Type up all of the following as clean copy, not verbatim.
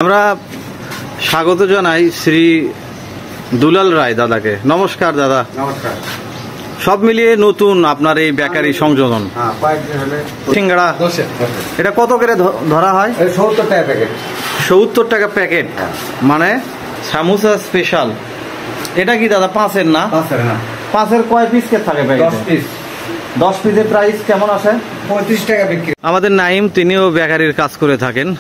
আমরা স্বাগত জানাই শ্রী দুলাল রায় দাদাকে। নমস্কার দাদা। নমস্কার। সব মিলিয়ে নতুন আপনার এই বেকারি সংযোজন সিঙ্গাড়া, এটা কত করে ধরা হয়? 70 টাকা প্যাকেট। 70 টাকা প্যাকেট, মানে সামোসা স্পেশাল। এটা কি দাদা পাঁচের না? পাঁচের কয় পিস কে থাকে? 10 পিস। 10 পিসের প্রাইস কেমন আসে? 35 টাকা বিক্রি। আমাদের নাইম, তিনিও বেকারির কাজ করে থাকেন।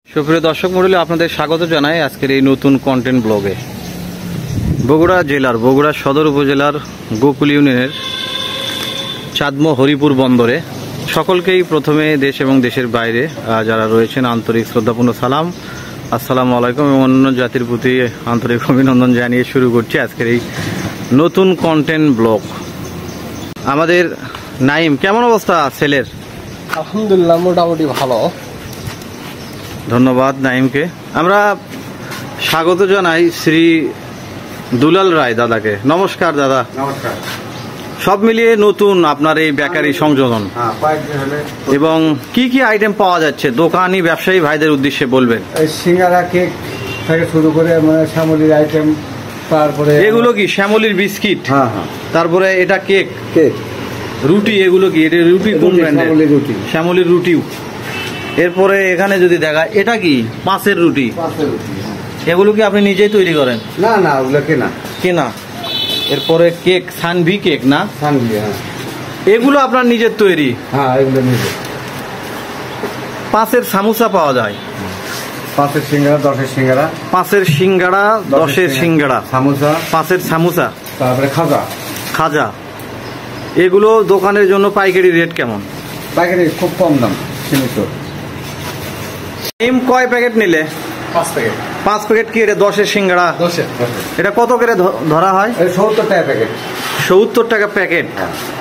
সুপ্রিয় দর্শক মণ্ডলী, আপনাদের স্বাগত জানাই আজকের এই নতুন কন্টেন্ট ব্লগে। বগুড়া সদর উপজেলার গোকুল ইউনিয়নের চাঁদমো হরিপুর বন্দরে সকলকেই প্রথমে দেশ এবং দেশের বাইরে যারা রয়েছেন আন্তরিক শ্রদ্ধাপূর্ণ সালাম, আসসালামু আলাইকুম, এবং অন্য জাতির প্রতি আন্তরিক অভিনন্দন জানিয়ে শুরু করছি আজকের এই নতুন কন্টেন্ট ব্লগ। আমাদের নাইম, কেমন অবস্থা সেলের? আলহামদুলিল্লাহ, মোটামুটি ভালো। ধন্যবাদ নাইমকে। আমরা স্বাগত জানাই শ্রী দুলাল রায় দাদাকে। নমস্কার দাদা। নমস্কার। সব মিলিয়ে নতুন আপনার এই বেকারি সংযোজন, এবং কি কি আইটেম পাওয়া যাচ্ছে দোকানি ব্যবসায়ী ভাইদের উদ্দেশ্যে বলবেন। সিঙ্গারা, কেক থেকে শুরু করে শ্যামলির আইটেম, তারপরে এগুলো কি শ্যামলির বিস্কিট? হ্যাঁ হ্যাঁ। তারপরে এটা কেক, রুটি, এগুলো কি? এটা রুটি কোন ব্র্যান্ডের? রুটি, শ্যামলির রুটিও। এরপরে এখানে যদি দেখা, এটা কি পাঁচের রুটি? এগুলো কি আপনি নিজেই তৈরি করেন? না না, ওগুলো কেনা। এরপরে কেক, সানভি কেক না? সানভি, হ্যাঁ। এগুলো আপনার নিজের তৈরি? হ্যাঁ, এগুলো নিজে। পাঁচের সামোসা পাওয়া যায়? 5-এর সিঙ্গারা, 10-এর সিঙ্গারা। 5-এর সিঙ্গারা, 10-এর সিঙ্গারা, সামোসা, 5-এর সামোসা, তারপরে খাজা। এগুলো দোকানের জন্য পাইকারি রেট কেমন? পাইকারি খুব কম দাম, সীমিত। কয় প্যাকেট নিলে? 5 প্যাকেট। 5 প্যাকেট কি? এটা 10-এর সিঙ্গারা। 10-এর। এটা কত করে ধরা হয়? 70 টাকা প্যাকেট। 70 টাকা প্যাকেট,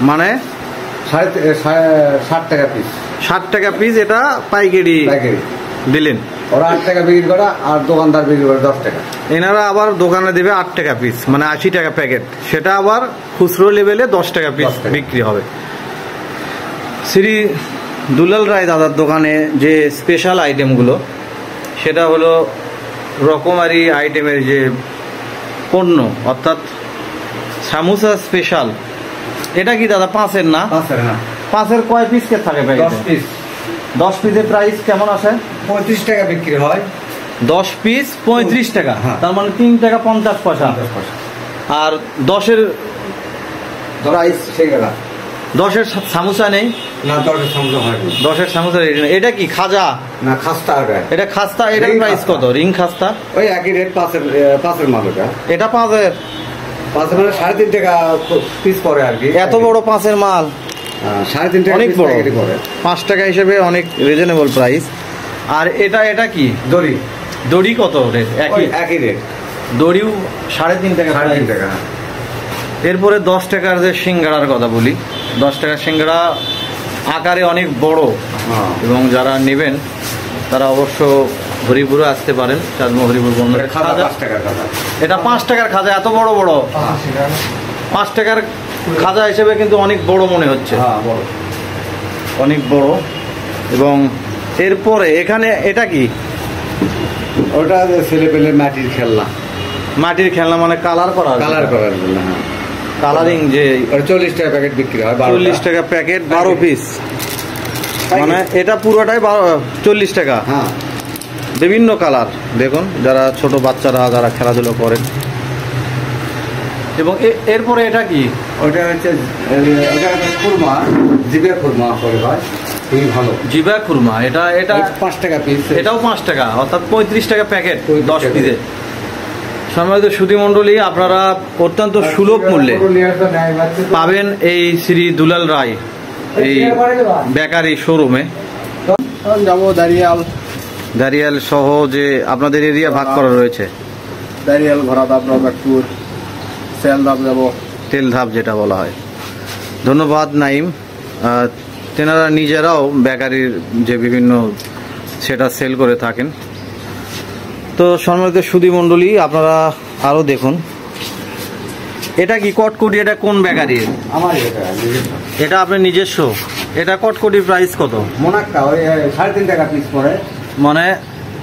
মানে 60 টাকা পিস। 60 টাকা পিস। এটা পাইকারি দিলেন? ওরা 8 টাকা বিক্রি করে, আর দোকানদার বিক্রি করে 10 টাকা। এনারা আবার দোকানে দেবে 8 টাকা পিস, মানে 80 টাকা প্যাকেট। সেটা আবার খুচরো লেভেলে 10 টাকা পিস বিক্রি হবে। শ্রী দুলাল রায় দাদার দোকানে যে স্পেশাল আইটেমগুলো, সেটা হলো রকমারি আইটেমের যে পণ্য, অর্থাৎ সামোসা স্পেশাল। এটা কি দাদা পাঁচের না? পাঁচের কয় পিস কে থাকে? 10 পিস। 10 পিসের প্রাইস কেমন আসে? 35 টাকা বিক্রি হয়। 10 পিস 35 টাকা, তার মানে 3 টাকা 50 পয়সা। আর 10-এর প্রাইস সিঙ্গারা। 10-এর সামোসা নেই? না, 10-এর সামোসা হয় না। 10-এর সামোসা রেডি না। এটা কি খাজা না? খাস্তা। এটা খাস্তা। এটার প্রাইস কত? রিং খাস্তা ওই একই রেট। 5-এর মাল ওটা। এটা 5-এর। 5 মানে 3.5 টাকা পিস পড়ে আর কি। এত বড় 5-এর মাল? 3.5 টাকা, অনেক বড়। 5 টাকা হিসেবে অনেক রিজনেবল প্রাইস। আর এটা কি? দড়ি কত রেট? একই রেট। দড়িও 3.5 টাকা। 3.5 টাকা। এরপরে 10 টাকার যে সিঙ্গাড়ার কথা বলি। 10 টাকার সিঙ্গাড়া আকারে অনেক বড়, এবং যারা নেবেন তারা অবশ্য হরিপুরে আসতে পারেন, চাঁদমো হরিপুর বন্দরে। এটা 5 টাকার খাজা। এত বড় বড় 5 টাকার খাজা হিসেবে কিন্তু অনেক বড় মনে হচ্ছে, অনেক বড়। এবং এরপরে এখানে এটা কি? ওটা ছেলে পেলে মাটির খেলনা। মাটির খেলনা, মানে কালার করার জন্য। হ্যাঁ, কালারিং। যে 40 টাকা প্যাকেট বিক্রি হয়। 40 টাকা প্যাকেট, 12 পিস, মানে এটা পুরোটাই 40 টাকা। হ্যাঁ, বিভিন্ন কালার। দেখুন, যারা ছোট বাচ্চারা যারা খেলাধুলো করেন। এবং এরপরে এটা কি? ওটা হচ্ছে খুরমা, জিবে খুরমা করে হয়, খুবই ভালো। জিবা খুরমা। এটা 5 টাকা পিস। এটাও 5 টাকা, অর্থাৎ 35 টাকা প্যাকেট 10 পিসে। সম্মানিত সুধীমণ্ডলী, আপনারা অত্যন্ত সুলভ মূল্যে পাবেন এই শ্রী দুলাল রায় এই বেকারি শোরুমে। যাবো দারিয়াল সহ যে আপনাদের এরিয়া ভাগ করা রয়েছে। দারিয়াল, ঘোড়াধাপ, রঘাটপুর, সেলধাপ যাবো, তেলধাপ যেটা বলা হয়। ধন্যবাদ নাইম। তেনারা নিজেরাও বেকারির যে বিভিন্ন সেটা সেল করে থাকেন। তো সম্মানিত সুধীমণ্ডলী, আপনারা আরও দেখুন। এটা কি কটকুটি? এটা কোন বেকারির? আমার। এটা আপনার নিজস্ব? এটা কটকটি প্রাইস কত? মোনাক্কা ওই 3.5 টাকা পিস পড়ে, মানে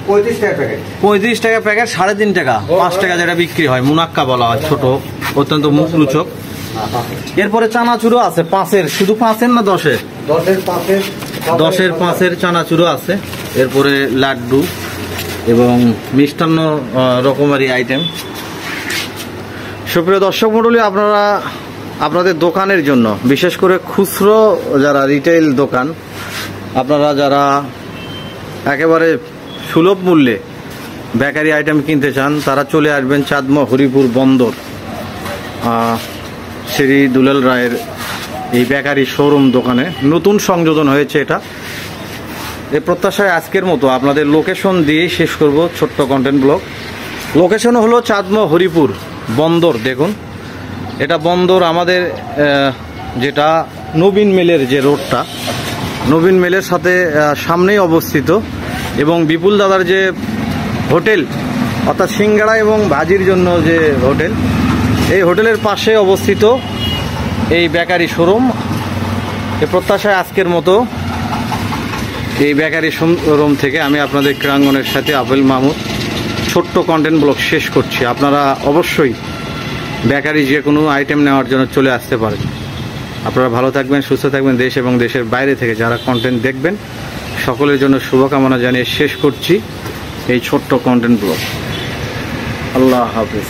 35 টাকা প্যাকেট। 35 টাকা প্যাকেট, 3.5 টাকা, 5 টাকা যেটা বিক্রি হয় মুনাক্কা বলা হয়, ছোট অত্যন্ত মুখরোচক। এরপরে চানাচুরও আছে 5-এর, শুধু 5-এর না 10-এর? 10-এর 5-এর চানাচুরও আছে। এরপরে লাড্ডু এবং মিষ্টান্ন রকমারি আইটেম। সুপ্রিয় দর্শক মণ্ডলী, আপনারা আপনাদের দোকানের জন্য, বিশেষ করে খুচরো যারা রিটেইল দোকান, আপনারা যারা একেবারে সুলভ মূল্যে বেকারি আইটেম কিনতে চান, তারা চলে আসবেন চাঁদমোহর হরিপুর বন্দর শ্রী দুলাল রায়ের এই বেকারি শোরুম দোকানে। নতুন সংযোজন হয়েছে এটা। এই প্রত্যাশায় আজকের মতো আপনাদের লোকেশন দিয়েই শেষ করব ছোট্ট কন্টেন্ট ব্লগ। লোকেশন হলো চাঁদমোহর হরিপুর বন্দর। দেখুন, এটা বন্দর আমাদের যেটা নবীন মেলের যে রোডটা, নবীন মেলের সাথে সামনেই অবস্থিত। এবং বিপুল দাদার যে হোটেল, অর্থাৎ সিঙ্গাড়া এবং ভাজির জন্য যে হোটেল, এই হোটেলের পাশে অবস্থিত এই বেকারি শোরুম। এ প্রত্যাশায় আজকের মতো এই বেকারি শোরুম থেকে আমি আপনাদের ক্রীড়াঙ্গনের সাথে আবেল মাহমুদ ছোট্ট কন্টেন্ট ব্লগ শেষ করছি। আপনারা অবশ্যই বেকারি যে কোনো আইটেম নেওয়ার জন্য চলে আসতে পারেন। আপনারা ভালো থাকবেন, সুস্থ থাকবেন। দেশ এবং দেশের বাইরে থেকে যারা কন্টেন্ট দেখবেন, সকলের জন্য শুভকামনা জানিয়ে শেষ করছি এই ছোট্ট কন্টেন্ট ব্লগ। আল্লাহ হাফেজ।